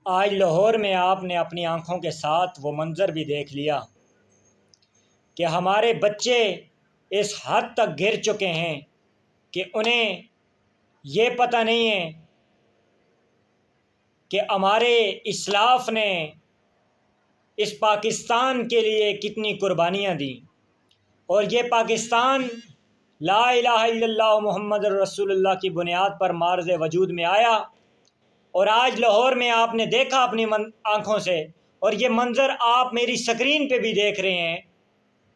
آج لاہور میں آپ نے اپنی آنکھوں کے ساتھ وہ منظر بھی دیکھ لیا کہ ہمارے بچے اس حد تک گر چکے ہیں کہ انہیں یہ پتہ نہیں ہے کہ ہمارے اسلاف نے اس پاکستان کے لیے کتنی قربانیاں دیں، اور یہ پاکستان لا الہ الا اللہ محمد رسول اللہ کی بنیاد پر معرض وجود میں آیا، اور آج لاہور میں آپ نے دیکھا اپنی آنکھوں سے، اور یہ منظر آپ میری سکرین پہ بھی دیکھ رہے ہیں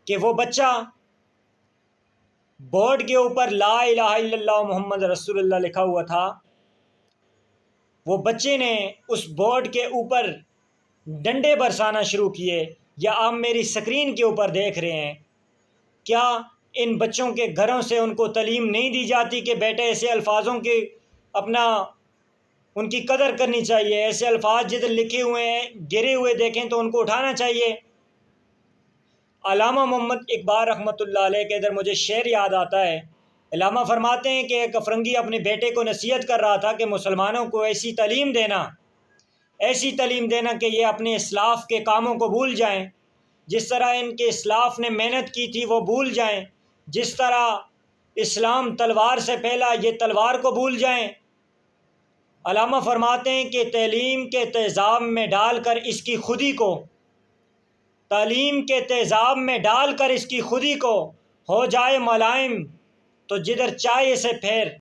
کہ وہ بچہ بورڈ کے اوپر لا الہ الا اللہ محمد رسول اللہ لکھا ہوا تھا، وہ بچے نے اس بورڈ کے اوپر ڈنڈے برسانا شروع کیے، یا آپ میری سکرین کے اوپر دیکھ رہے ہیں۔ کیا ان بچوں کے گھروں سے ان کو تعلیم نہیں دی جاتی کہ بیٹے ایسے الفاظوں کے ان کی قدر کرنی چاہیے، ایسے الفاظ جدھر لکھے ہوئے ہیں گرے ہوئے دیکھیں تو ان کو اٹھانا چاہیے؟ علامہ محمد اقبال رحمۃ اللہ علیہ کے ادھر مجھے شعر یاد آتا ہے۔ علامہ فرماتے ہیں کہ ایک افرنگی اپنے بیٹے کو نصیحت کر رہا تھا کہ مسلمانوں کو ایسی تعلیم دینا کہ یہ اپنے اسلاف کے کاموں کو بھول جائیں، جس طرح ان کے اسلاف نے محنت کی تھی وہ بھول جائیں، جس طرح اسلام تلوار سے پھیلا یہ تلوار کو بھول جائیں۔ علامہ فرماتے ہیں کہ تعلیم کے تیزاب میں ڈال کر اس کی خودی کو ہو جائے ملائم، تو جدھر چاہے اسے پھیر